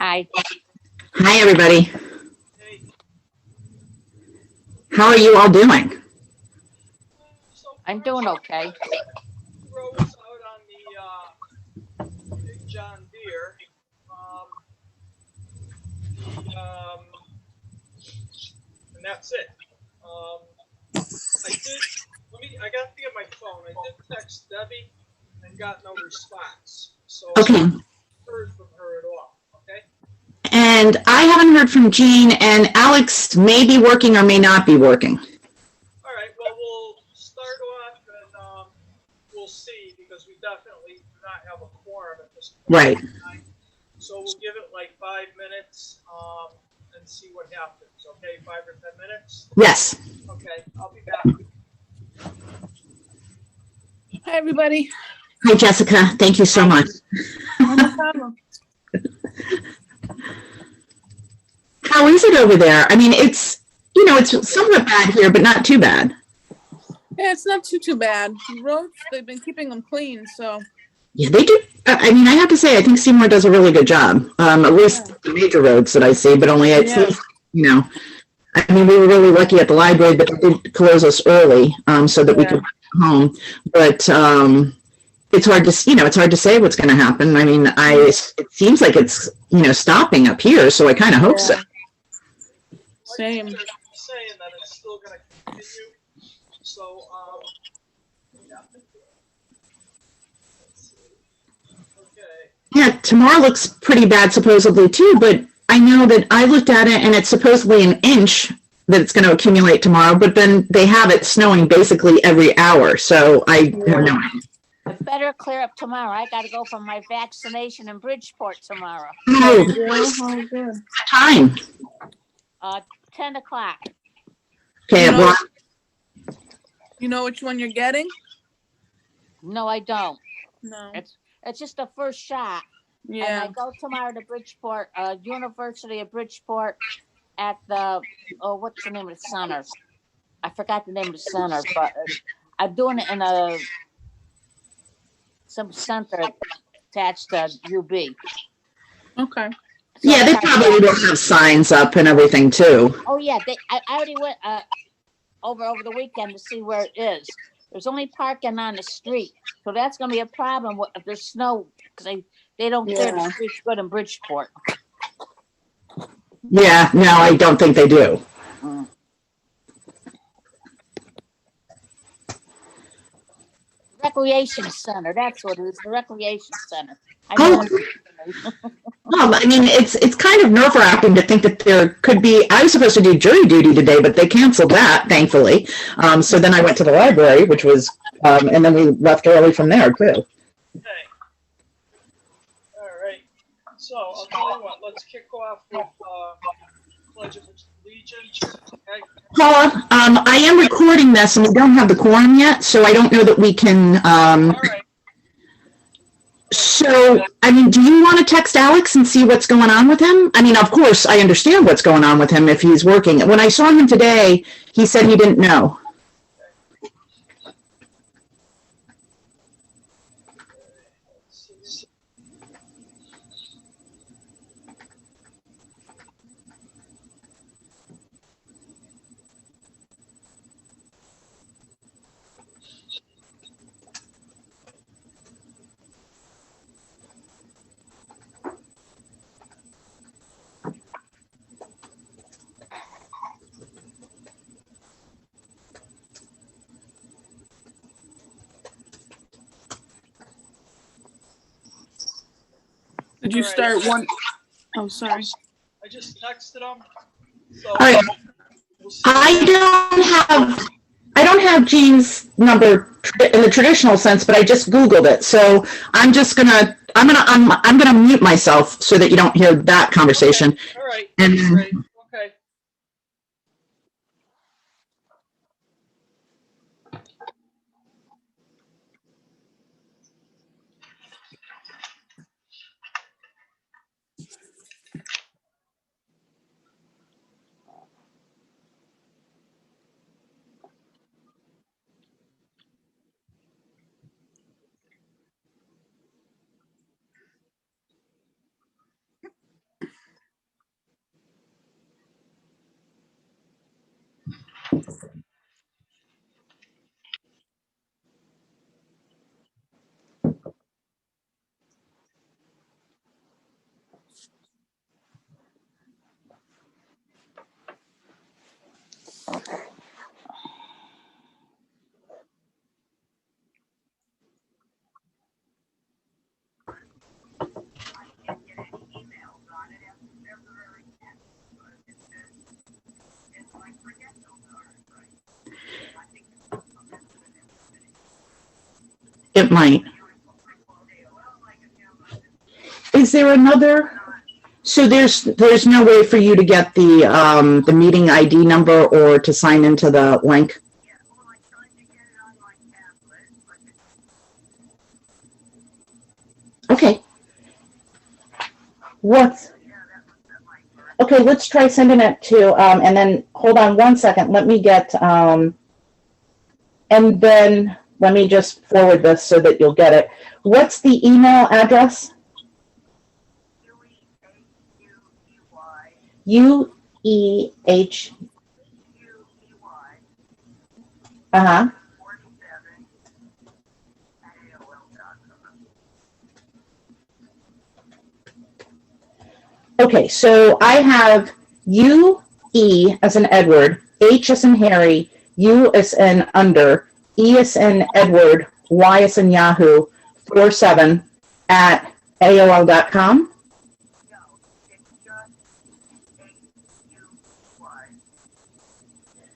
Hi. Hi, everybody. Hey, How are you all doing? so I'm doing okay. roads out on the big John Deere. Um, and that's it. I did. I got to get my phone. I did text Debbie and got no response. So Okay. I haven't heard from her at all. Okay. And I haven't heard from Jean, and Alex may be working or may not be working. All right. Well, we'll start off and we'll see because we definitely do not have a quorum at this point. Right. So we'll give it like 5 minutes and see what happens. Okay, 5 or 10 minutes. Yes. Okay, I'll be back. Hi, everybody. Hi, Jessica. Thank you so much. No problem. How is it over there? I mean, it's somewhat bad here, but not too bad. Yeah, it's not too bad. The roads, they've been keeping them clean, so. Yeah, they do. I mean, I have to say, I think Seymour does a really good job. At least the major roads that I see, but only it's, I mean, we were really lucky at the library, but they did close us early so that we could go home. But it's hard to, it's hard to say what's going to happen. I mean, it seems like it's, stopping up here, so I kind of hope so. Same. They're saying that it's still going to continue. So, yeah. Let's see. Okay. Yeah, tomorrow looks pretty bad supposedly too, but I know that I looked at it and it's supposedly an inch that it's going to accumulate tomorrow, but then they have it snowing basically every hour, so I have no idea. It better clear up tomorrow. I got to go for my vaccination in Bridgeport tomorrow. Oh, Oh, good. time. 10 o'clock. Okay, well, You know which one you're getting? No, I don't. No. It's just the first shot. And Yeah. I go tomorrow to Bridgeport, University of Bridgeport at the, what's the name of the center? I forgot the name of the center, but I'm doing it in some center attached to UB. Okay. So yeah, they probably will have signs up and everything too. Oh yeah, I already went over the weekend to see where it is. There's only parking on the street, so that's going to be a problem if there's snow because they don't clear the streets good in Bridgeport. Yeah, no, I don't think they do. Recreation center, that's what it is. The recreation center. Well, I mean, it's kind of nerve-wracking to think that there could be. I was supposed to do jury duty today, but they canceled that, thankfully. So then I went to the library, which was, and then we left early from there too. Okay. All right. So I'll tell you what. Let's kick off with Pledge of Allegiance. Okay. Paula, I am recording this, and we don't have the quorum yet, so I don't know that we can. All right. So, I mean, do you want to text Alex and see what's going on with him? I mean, of course, I understand what's going on with him if he's working. When I saw him today, he said he didn't know. Did you start one? Oh, sorry. I just texted him. So All right. we'll see. I don't have Jean's number in the traditional sense, but I just Googled it. So I'm gonna mute myself so that you don't hear that conversation. All right. And Great. Okay. It might. Is there another? So there's no way for you to get the meeting ID number or to sign into the link? Okay. What? Okay, let's try sending it to, and then hold on one second. Let me get, and then let me just forward this so that you'll get it. What's the email address? UEH. Uh-huh. Okay, so I have UE as in Edward, H as in Harry, U as in under, E as in Edward, Y as in Yahoo, 47 at AOL.com.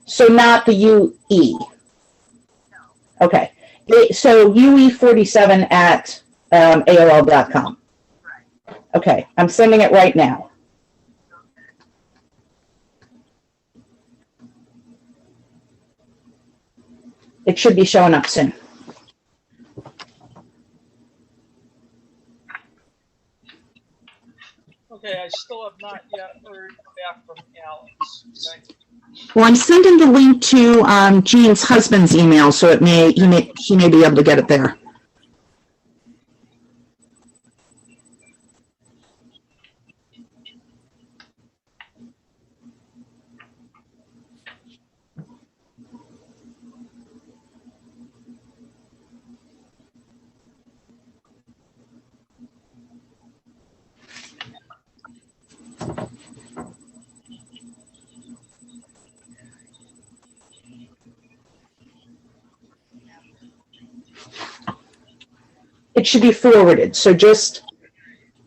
So not the UE. Okay. So UE47 at AOL.com. Okay, I'm sending it right now. It should be showing up soon. Okay, I still have not yet heard back from Alex. Okay. Well, I'm sending the link to Jean's husband's email, so he may be able to get it there. It should be forwarded. So just,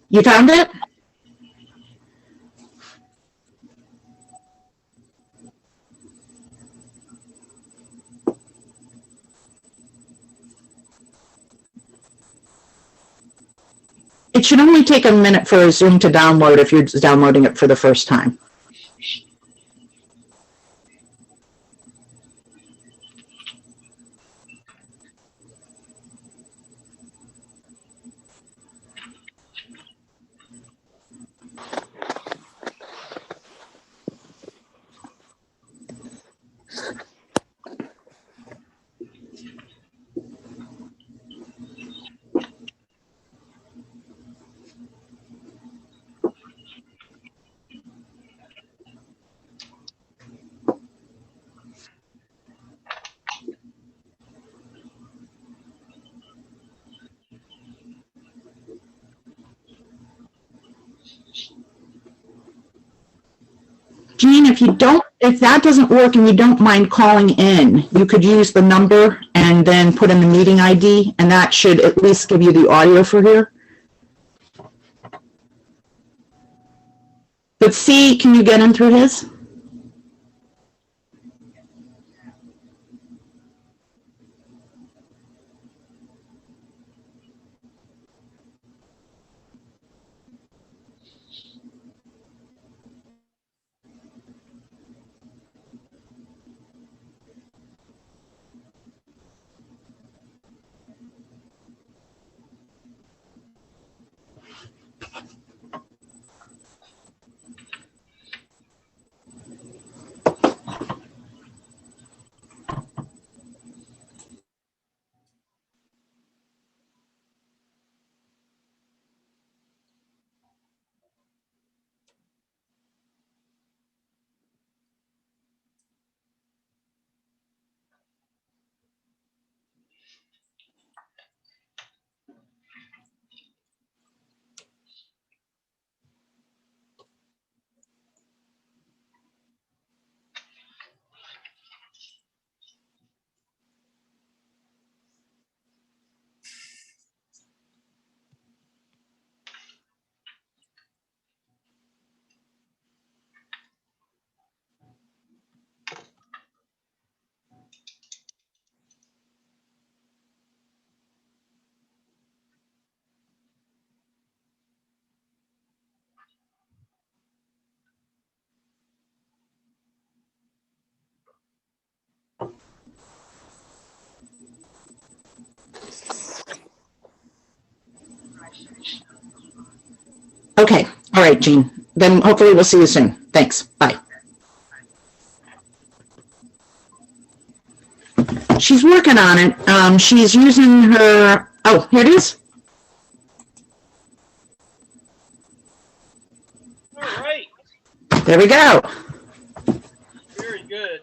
you found it? It should only take a minute for Zoom to download if you're downloading it for the first time. Jean, if that doesn't work and you don't mind calling in, you could use the number and then put in the meeting ID, and that should at least give you the audio for here. But C, can you get in through his? right, Jean. Then hopefully we'll see you soon. Thanks. Bye. She's working on it. She's using her, oh, here it is. All right, There we go. very good.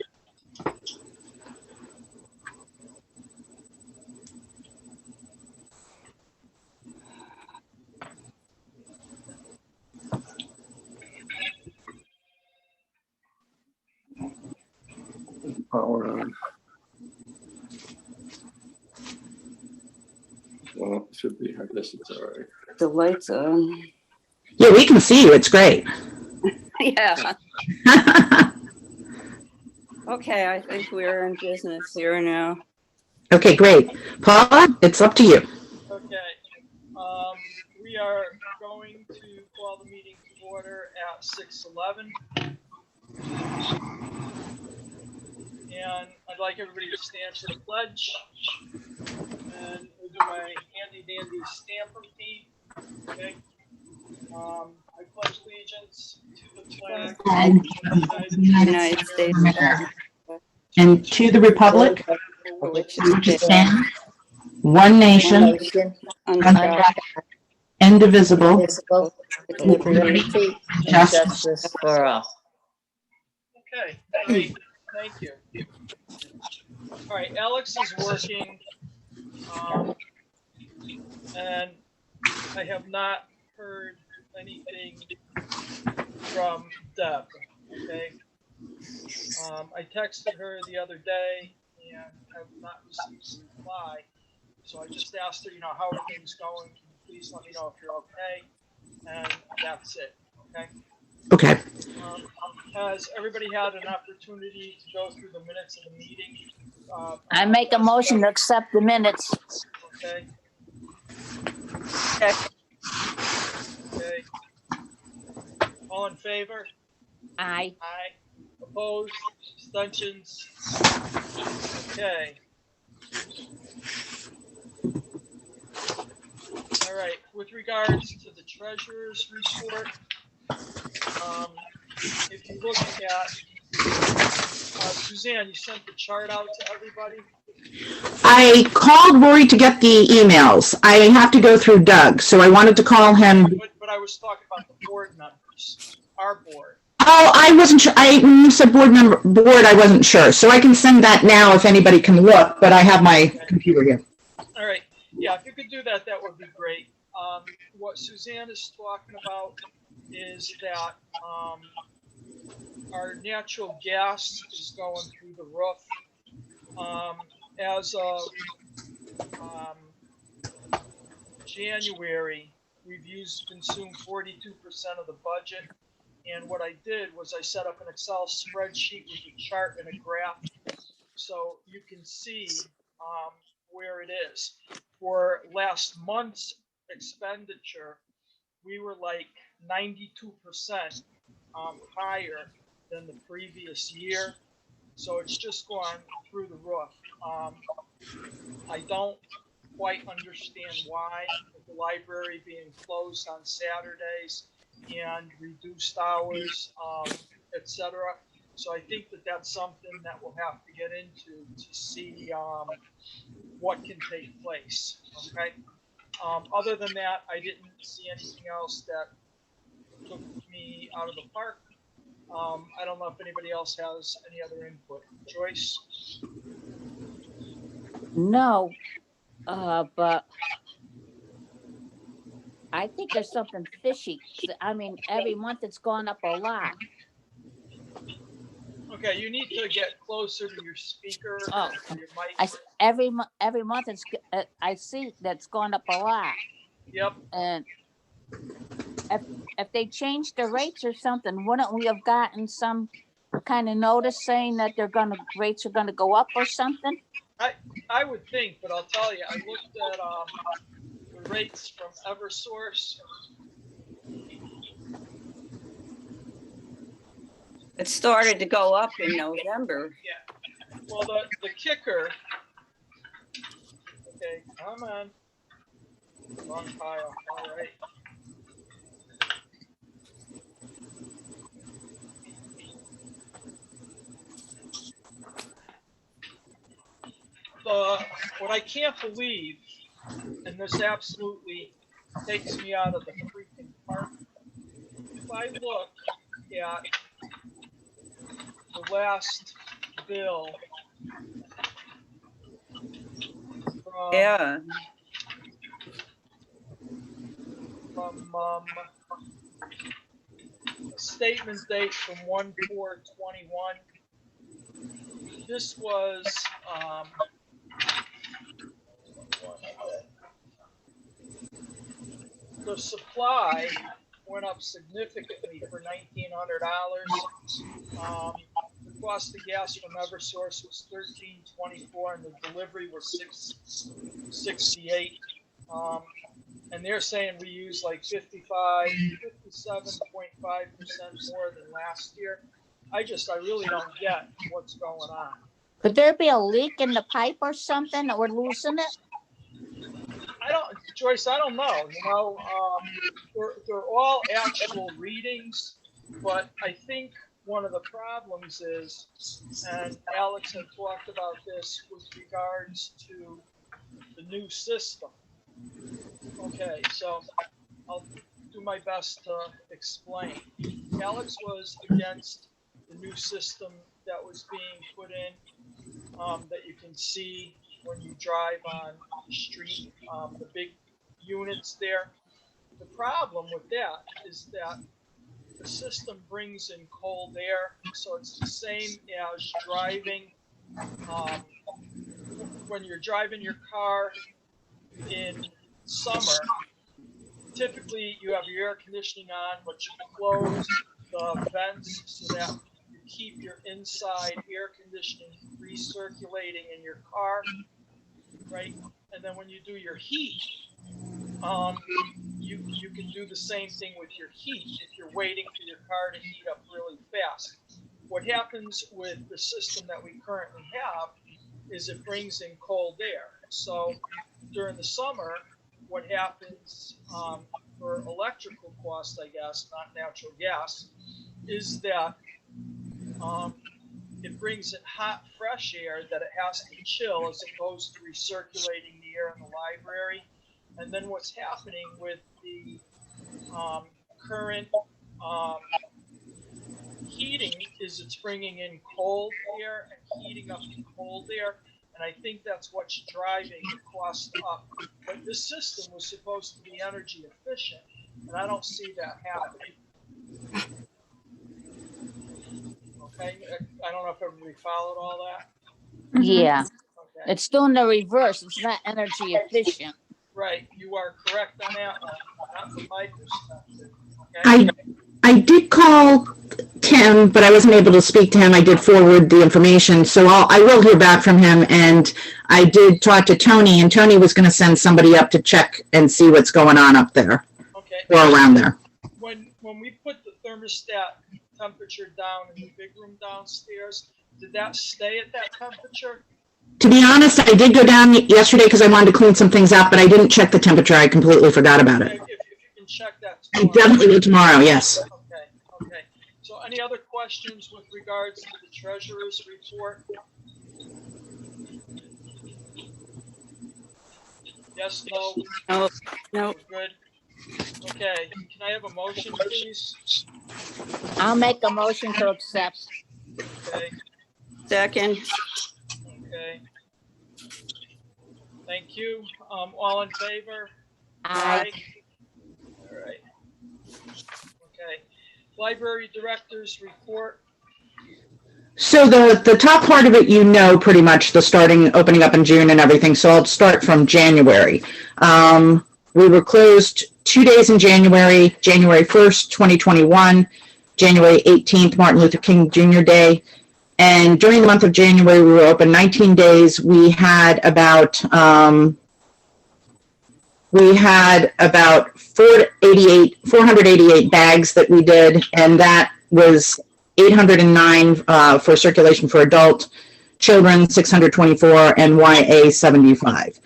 Power on. Well, it should be. I guess it's all right. The lights on. Yeah, we can see you. It's great. Yeah. Okay, I think we're in business here now. Okay, great. Paula, it's up to you. Okay, we are going to call the meeting to order at 6:11. And I'd like everybody to stand for the pledge. And we'll do my handy dandy stamp repeat. Okay. I pledge allegiance to the flag of the United States of America. And to the republic For which which it stands one nation, under God, indivisible, with with liberty liberty and and justice for all. Okay, great. Thank you. All right, Alex is working, and I have not heard anything from Deb. Okay. I texted her the other day and have not received a reply. So I just asked her, how are things going? Can you please let me know if you're okay? And that's it. Okay. Okay. Has everybody had an opportunity to go through the minutes of the meeting? I make a motion to accept the minutes. Okay. Okay. Okay. All in favor? Aye. Aye. Opposed? Abstentions? Okay. All right. With regards to the treasurer's report, if you look at Suzanne, you sent the chart out to everybody. I called Rory to get the emails. I have to go through Doug, so I wanted to call him. But I was talking about the board members, our board. Oh, I wasn't sure. When you said board, I wasn't sure. So I can send that now if anybody can look, but I have my computer here. All right. Yeah, if you could do that, that would be great. What Suzanne is talking about is that our natural gas is going through the roof. As of January, we've consumed 42% of the budget. And what I did was I set up an Excel spreadsheet with a chart and a graph, so you can see where it is. For last month's expenditure, we were like 92% higher than the previous year. So it's just gone through the roof. I don't quite understand why, with the library being closed on Saturdays and reduced hours, etc. So I think that that's something that we'll have to get into to see what can take place. Okay. Other than that, I didn't see anything else that took me out of the park. I don't know if anybody else has any other input. Joyce? No, but I think there's something fishy. I mean, every month it's gone up a lot. Okay, you need to get closer to your speaker. Oh, or your mic. every month it's I see that's gone up a lot. Yep. And if they change the rates or something, wouldn't we have gotten some kind of notice saying that rates are gonna go up or something? I would think, but I'll tell you, I looked at the rates from Eversource. It started to go up in November. Yeah. Well, the kicker. Okay, come on. Wrong pile. All right. what I can't believe, and this absolutely takes me out of the freaking park. If I look at the last bill from, Yeah, from a statement date from 1/4/21. This was the supply went up significantly for $1,900. The cost of gas from Eversource was $13.24, and the delivery was $6.68. And they're saying we use like 57.5% more than last year. I really don't get what's going on. Could there be a leak in the pipe or something that we're losing it? Joyce, I don't know. They're all actual readings, but I think one of the problems is, and Alex had talked about this with regards to the new system. Okay, so I'll do my best to explain. Alex was against the new system that was being put in, that you can see when you drive on the street, the big units there. The problem with that is that the system brings in cold air, so it's the same as driving, when you're driving your car in summer. Typically you have your air conditioning on, but you close the vents so that you keep your inside air conditioning recirculating in your car, right? And then when you do your heat, you can do the same thing with your heat if you're waiting for your car to heat up really fast. What happens with the system that we currently have is it brings in cold air. So during the summer, what happens for electrical costs, I guess, not natural gas, is that it brings in hot, fresh air that it has to chill as it goes to recirculating the air in the library. And then what's happening with the current heating is it's bringing in cold air and heating up the cold air. And I think that's what's driving the cost up. But this system was supposed to be energy efficient, and I don't see that happening. Okay, I don't know if everybody followed all that. Yeah, Okay, it's doing the reverse. It's not energy efficient. right, you are correct on that one, not from my perspective. Okay, I did call Tim, but I wasn't able to speak to him. I did forward the information, so I will hear back from him. And I did talk to Tony, and Tony was going to send somebody up to check and see what's going on up there okay. or around there. When we put the thermostat temperature down in the big room downstairs, did that stay at that temperature? To be honest, I did go down yesterday because I wanted to clean some things up, but I didn't check the temperature. I completely forgot about it. If you can check that I tomorrow. definitely will tomorrow, yes. Okay. So any other questions with regards to the treasurer's report? Yes, no? no, no, Good. Okay, can I have a motion, please? I'll make a motion to accept. Okay, second, okay. Thank you. All in favor? Aye. All right. Okay. Library director's report. So the top part of it, pretty much the opening up in June and everything. So I'll start from January. We were closed 2 days in January, January 1st, 2021, January 18th, Martin Luther King Jr. Day. And during the month of January, we were open 19 days. We had about 488 bags that we did, and that was 809 for circulation for adult, children 624, and YA 75.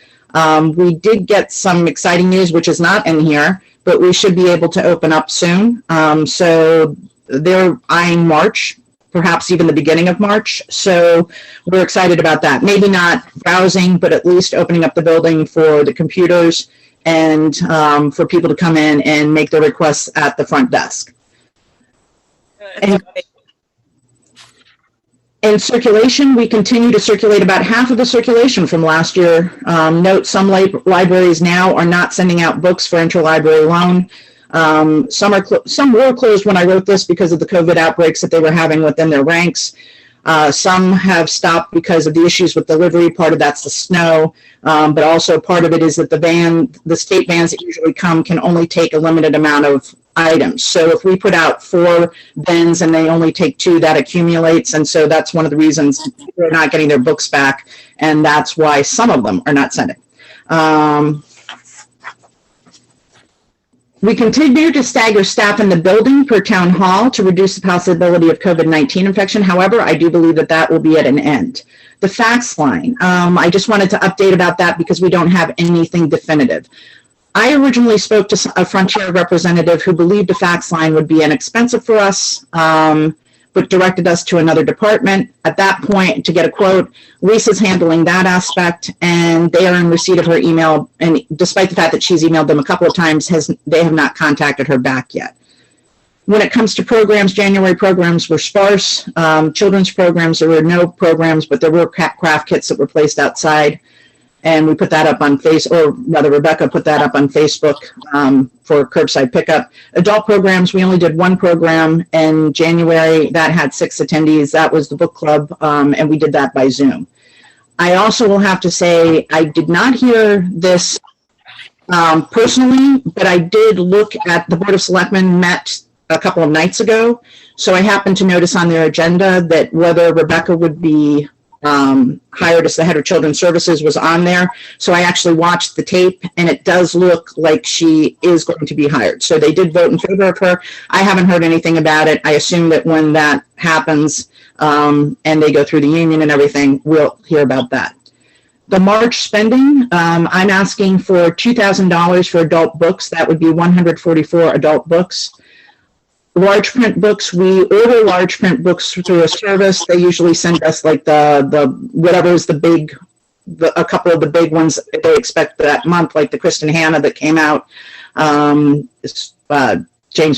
We did get some exciting news, which is not in here, but we should be able to open up soon. So they're eyeing March perhaps even the beginning of March. So we're excited about that. Maybe not browsing, but at least opening up the building for the computers and for people to come in and make their requests at the front desk. Okay, In circulation, we continue to circulate about half of the circulation from last year. Note some libraries now are not sending out books for interlibrary loan. Some were closed when I wrote this because of the COVID outbreaks that they were having within their ranks. Some have stopped because of the issues with delivery. Part of that's the snow, but also part of it is that the state vans that usually come can only take a limited amount of items. So if we put out 4 bins and they only take 2, that accumulates. And so that's one of the reasons they're not getting their books back. And that's why some of them are not sending. We continue to stagger staff in the building per town hall to reduce the possibility of COVID-19 infection. However, I do believe that that will be at an end. The fax line, I just wanted to update about that because we don't have anything definitive. I originally spoke to a Frontier representative who believed a fax line would be inexpensive for us, but directed us to another department. At that point, to get a quote, Lisa's handling that aspect, and they are in receipt of her email. And despite the fact that she's emailed them a couple of times, they have not contacted her back yet. When it comes to programs, January programs were sparse. Children's programs, there were no programs, but there were craft kits that were placed outside. And we put that up on or rather Rebecca put that up on Facebook for curbside pickup. Adult programs, we only did 1 program in January that had 6 attendees. That was the book club, and we did that by Zoom. I also will have to say I did not hear this personally, but I did look at the Board of Selectmen met a couple of nights ago. So I happened to notice on their agenda that whether Rebecca would be hired as the head of children's services was on there. So I actually watched the tape and it does look like she is going to be hired. So they did vote in favor of her. I haven't heard anything about it. I assume that when that happens and they go through the union and everything, we'll hear about that. The March spending, I'm asking for $2,000 for adult books. That would be 144 adult books. Large print books, we order large print books through a service. They usually send us like the whatever is the big, a couple of the big ones they expect that month, like the Kristen Hanna that came out. James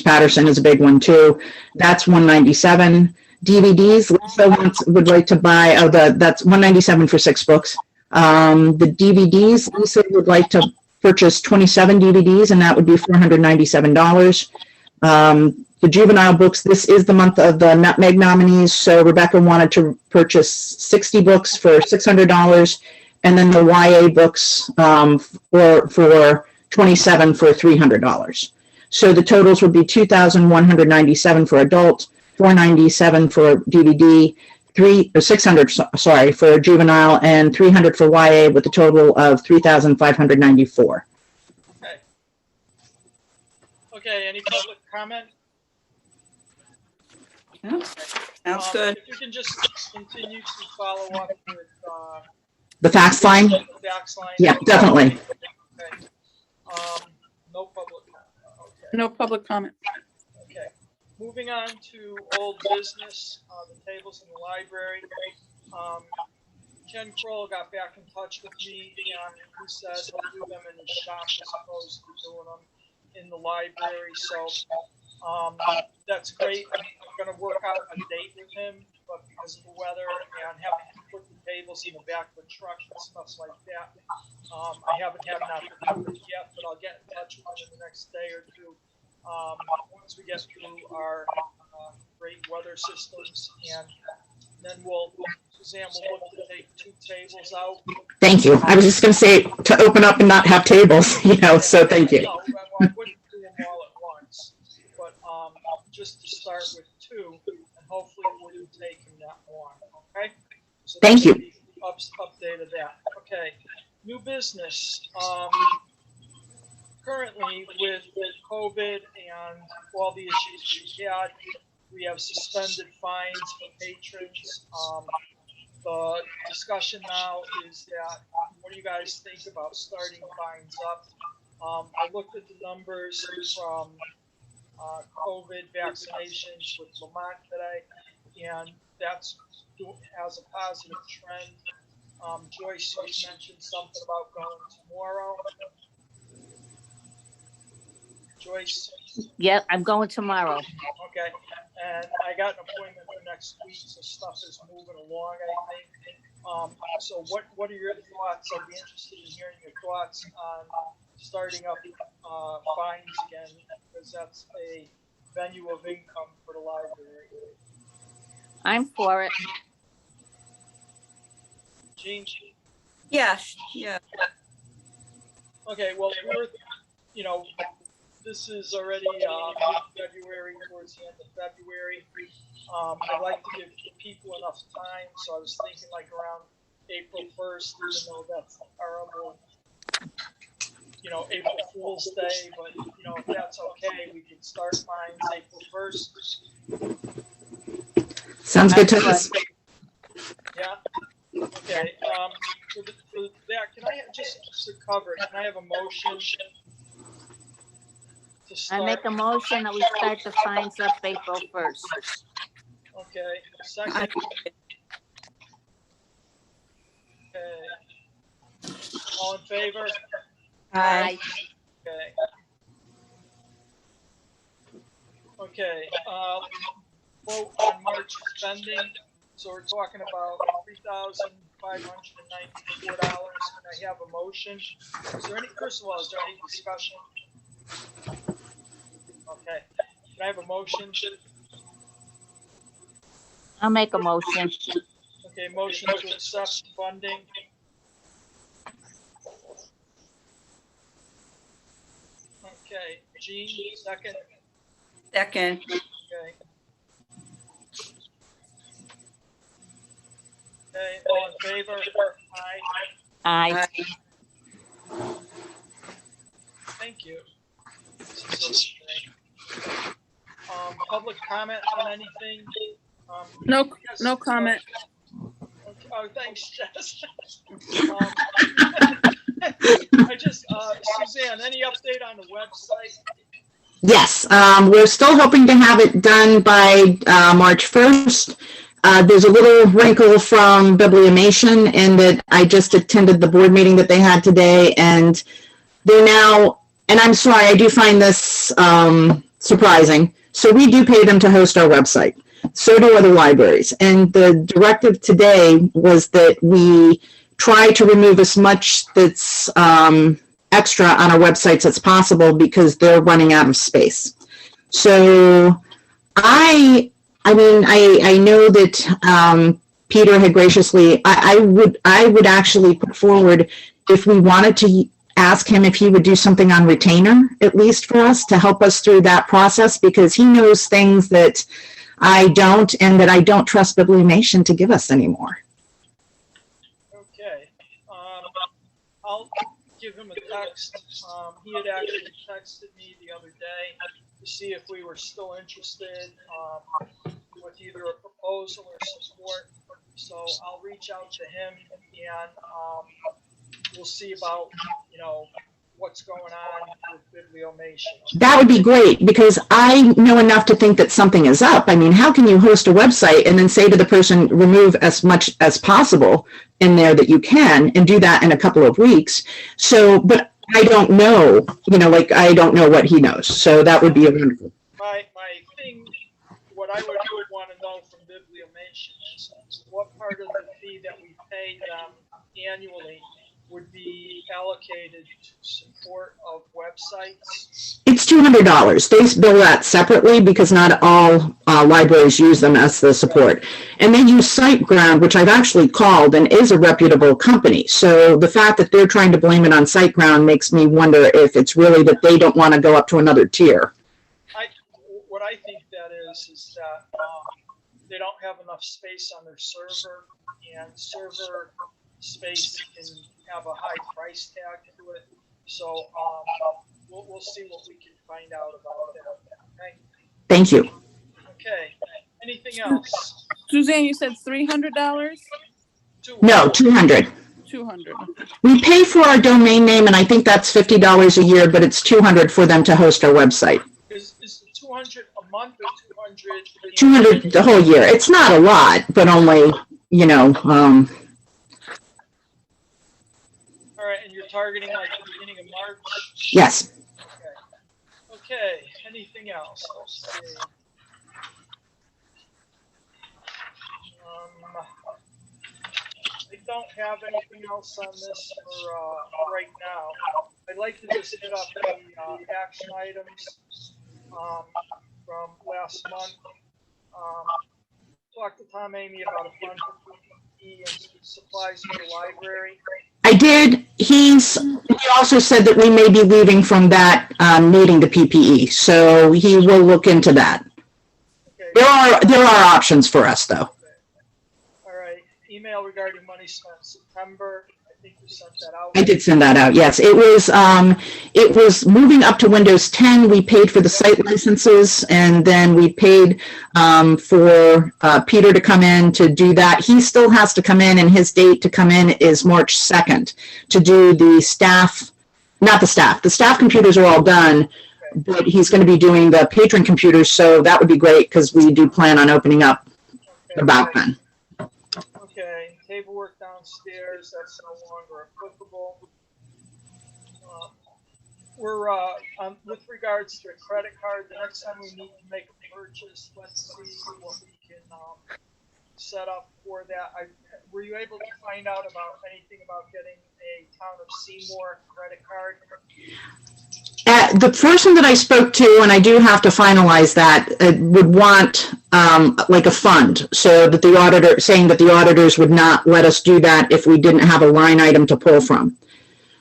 Patterson is a big one too. That's $197. DVDs, Lisa would like to buy, that's $197 for 6 books. The DVDs, Lisa would like to purchase 27 DVDs and that would be $497. The juvenile books, this is the month of the Nutmeg nominees, so Rebecca wanted to purchase 60 books for $600, and then the YA books for 27 for $300. So the totals would be $2,197 for adult, $497 for DVD, $600 for juvenile, and $300 for YA, with a total of $3,594. Okay, any public comment? Yeah, sounds good. If you can just continue to follow up with The fax line? the fax line. Yeah, definitely. Okay. No public comment. Okay. No public comment. Okay. Moving on to old business, the tables in the library. Ken Kroll got back in touch with me and he said he'll do them in his shop as opposed to doing them in the library. So that's great. I'm going to work out a date with him, but because of the weather and having to put the tables in the back of the truck and stuff like that, I haven't had an opportunity yet, but I'll get in touch with him in the next day or two once we get through our great weather systems, and then Suzanne will look to take 2 tables out. Thank you. I was just going to say to open up and not have tables, so thank you. No, well, I wouldn't do them all at once, but just to start with 2, and hopefully it wouldn't take him that long, okay? So Thank you. Update of that. Okay, new business. Currently with COVID and all the issues we had, we have suspended fines for patrons. The discussion now is that, what do you guys think about starting fines up? I looked at the numbers from COVID vaccinations with Vermont today, and that's has a positive trend. Joyce, you mentioned something about going tomorrow. Joyce? Yeah, I'm going tomorrow. Okay, and I got an appointment for next week, so stuff is moving along, I think. So what are your thoughts? I'd be interested in hearing your thoughts on starting up fines again, because that's a venue of income for the library. I'm for it. Jean? Yes, yeah. Okay, well, this is already February, towards the end of February. I'd like to give people enough time, so I was thinking like around April 1st, even though that's horrible, April Fool's Day, but, if that's okay, we can start fines April 1st. Sounds good to us. Yeah? Okay, for that, can I just to cover, can I have a motion to I start? make a motion that we start the fines up April 1st. Okay, second. Okay. All in favor? Aye. Okay. Okay, vote on March spending. So we're talking about $3,594. Can I have a motion? First of all, is there any discussion? Okay. Can I have a motion? I'll make a motion. Okay, motion to accept funding. Okay, Jean, second. Second. Okay. Okay, all in favor? Aye. Aye. Thank you. This is so strange. Public comment on anything? No, Yes, no comment. Okay. Oh, thanks, Jess. Suzanne, any update on the website? Yes, we're still hoping to have it done by March 1st. There's a little wrinkle from Bibliomation in that I just attended the board meeting that they had today, and they're now, and I'm sorry, I do find this surprising. So we do pay them to host our website. So do other libraries. And the directive today was that we try to remove as much that's extra on our websites as possible because they're running out of space. So I know that Peter had graciously, I would actually put forward if we wanted to ask him if he would do something on retainer, at least for us, to help us through that process, because he knows things that I don't, and that I don't trust Bibliomation to give us anymore. Okay. I'll give him a text. He had actually texted me the other day to see if we were still interested with either a proposal or support. So I'll reach out to him and we'll see about, what's going on with Bibliomation. That would be great, because I know enough to think that something is up. I mean, how can you host a website and then say to the person, remove as much as possible in there that you can, and do that in a couple of weeks? So, but I don't know, I don't know what he knows. So that would be a wonderful. My thing, what I would want to know from Bibliomation is what part of the fee that we pay them annually would be allocated to support of websites. It's $200. They bill that separately because not all libraries use them as the support. And they use SiteGround, which I've actually called and is a reputable company. So the fact that they're trying to blame it on SiteGround makes me wonder if it's really that they don't want to go up to another tier. What I think that is that they don't have enough space on their server, and server space can have a high price tag to it. So we'll see what we can find out about that. Okay. Thank you. Okay. Anything else? Suzanne, you said $300? No, 200. 200. We pay for our domain name, and I think that's $50 a year, but it's $200 for them to host our website. Is 200 a month or 200? 200 the whole year. It's not a lot, but only, you know, All right, and you're targeting like the beginning of March? yes. Okay, anything else? Let's see. I don't have anything else on this for right now. I'd like to just hit up the action items from last month. Talked to Tom Amy about a fund for PPE and supplies for the library. I did. He also said that we may be leaving from that needing the PPE, so he will look into that. Okay. There are options for us, though. All right. Email regarding money spent in September. I think you sent that out. I did send that out. Yes, it was moving up to Windows 10. We paid for the site licenses, and then we paid for Peter to come in to do that. He still has to come in, and his date to come in is March 2nd to do the staff, not the staff. The staff computers are all done, but he's going to be doing the patron computers, so that would be great because we do plan on opening up about then. Okay, paperwork downstairs, that's no longer applicable. We're, with regards to a credit card, the next time we need to make a purchase, let's see what we can set up for that. Were you able to find out about anything about getting a Town of Seymour credit card? The person that I spoke to, and I do have to finalize that, would want like a fund, so that the auditor, saying that the auditors would not let us do that if we didn't have a line item to pull from.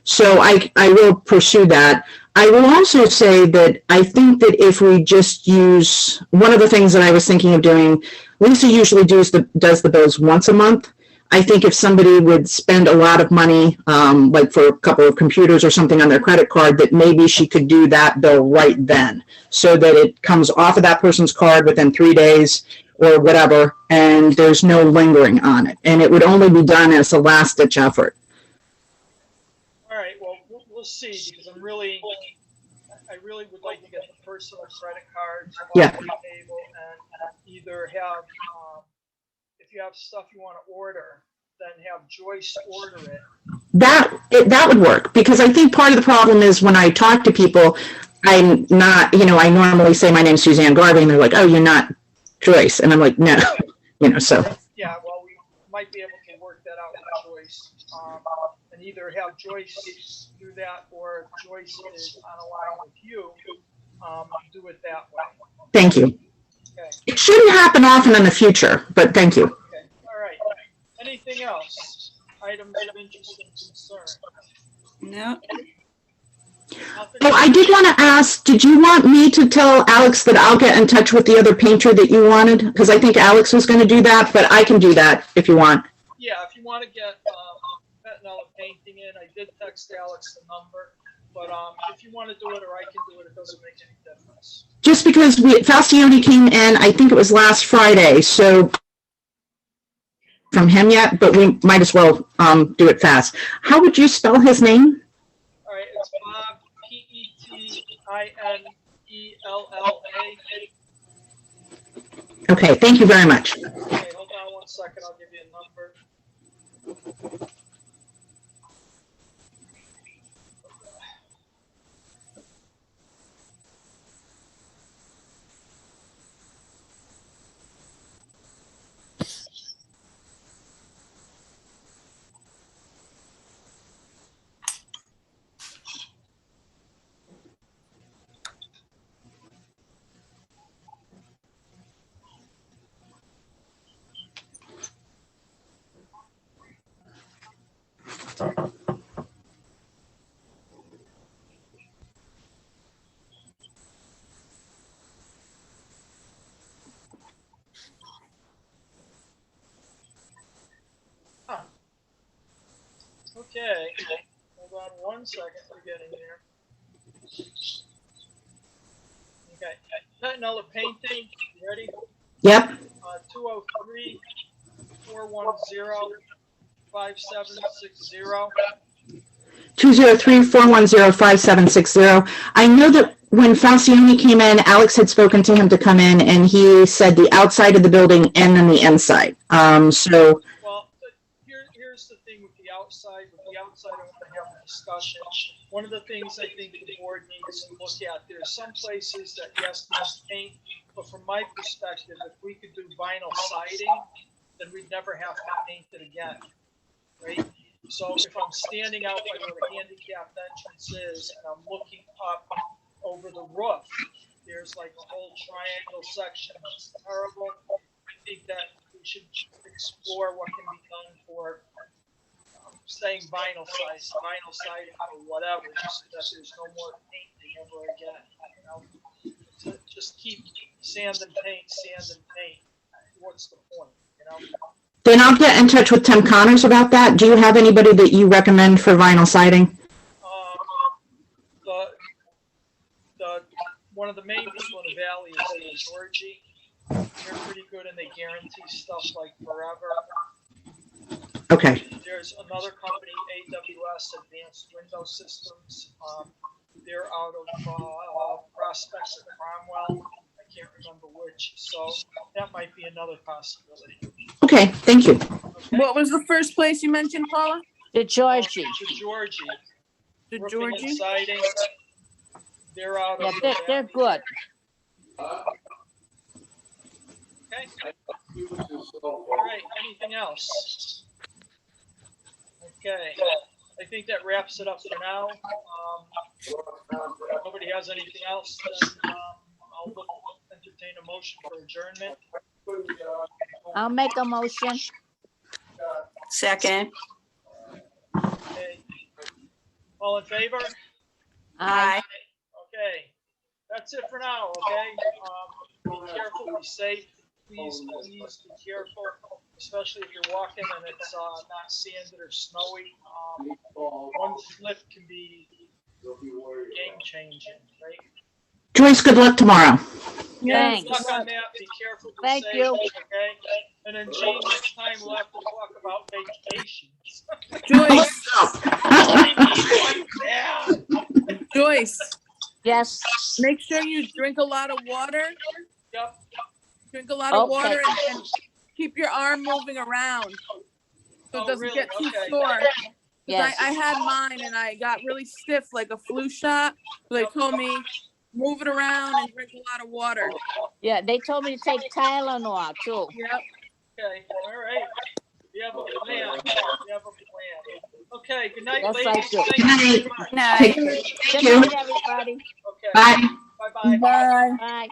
So I will pursue that. I will also say that I think that if we just use, one of the things that I was thinking of doing, Lisa usually does the bills once a month. I think if somebody would spend a lot of money, like for a couple of computers or something on their credit card, that maybe she could do that bill right then, so that it comes off of that person's card within 3 days or whatever, and there's no lingering on it. And it would only be done as a last-ditch effort. All right, well, we'll see, because I really would like to get the personal credit cards off Yeah. the table and either have, if you have stuff you want to order, then have Joyce order it. That would work, because I think part of the problem is when I talk to people, I'm not, you know, I normally say my name's Suzanne Garvey, and they're like, oh, you're not Joyce. And I'm like, no, you know, so. Yeah, well, we might be able to work that out with Joyce, and either have Joyce do that, or if Joyce is on a line with you, do it that way. Thank you. Okay. It shouldn't happen often in the future, but thank you. Okay. All right. Anything else? Items of interest and concern? No, Nothing? Oh, I did want to ask, did you want me to tell Alex that I'll get in touch with the other painter that you wanted? Because I think Alex was going to do that, but I can do that if you want. Yeah, if you want to get Pettinella painting in, I did text Alex the number, but if you want to do it or I can do it, it doesn't make any difference. Just because Fastioni came in, I think it was last Friday, so from him yet, but we might as well do it fast. How would you spell his name? All right, it's Bob, Pettinella. Okay, thank you very much. Okay, hold on 1 second, I'll give you a number. Okay, hold on 1 second, we're getting there. Okay, Pettinella painting, you ready? Yep. 203-410-5760. 203-410-5760. I know that when Falcione came in, Alex had spoken to him to come in, and he said the outside of the building and then the inside. So, Well, here's the thing with the outside. With the outside, I want to have a discussion. One of the things I think the board needs to look at, there's some places that yes, there's paint, but from my perspective, if we could do vinyl siding, then we'd never have to paint it again, right? So if I'm standing out by where the handicapped entrance is and I'm looking up over the roof, there's like a whole triangle section that's terrible. I think that we should explore what can be done for saying vinyl siding or whatever, just so that there's no more painting ever again, you know? So just keep sand and paint. What's the point, you know? then I'll get in touch with Tim Connors about that. Do you have anybody that you recommend for vinyl siding? One of the main people in the valley is Georgie. They're pretty good and they guarantee stuff like forever. Okay. There's another company, AWS, Advanced Window Systems. They're out of Prospect or Cromwell. I can't remember which. So that might be another possibility. Okay, thank you. Okay? What was the first place you mentioned, Paula? The Georgie. The Georgie. The Roofing and Georgie? siding. They're out Yeah, of they're good. Okay. All right. Anything else? Okay. I think that wraps it up for now. If nobody has anything else, then I'll entertain a motion for adjournment. I'll make a motion. Second. Okay. All in favor? Aye. Okay. That's it for now, okay? Be careful, be safe. Please be careful, especially if you're walking and it's not sanded or snowy. One slip can be game changing, right? Joyce, good luck tomorrow. Yeah, Thanks. good luck on that. Be careful, be Thank safe, you. okay? And then Jean, next time we'll have to talk about vacations. Joyce, Yeah. Joyce, Yes. make sure you drink a lot of water. Yep. Drink a lot of Okay. water and keep your arm moving around so it Oh, doesn't really? get too Okay. sore. 'Cause Yes. I had mine and I got really stiff like a flu shot. So they told me move it around and drink a lot of water. Yeah, they told me to take Tylenol too. Yep. Okay, all right. We have a plan. Okay, good night, Yes, I ladies. do. Thank you very much. Night. Thank Good you. night, everybody. Okay, Bye. bye-bye. Bye. Bye.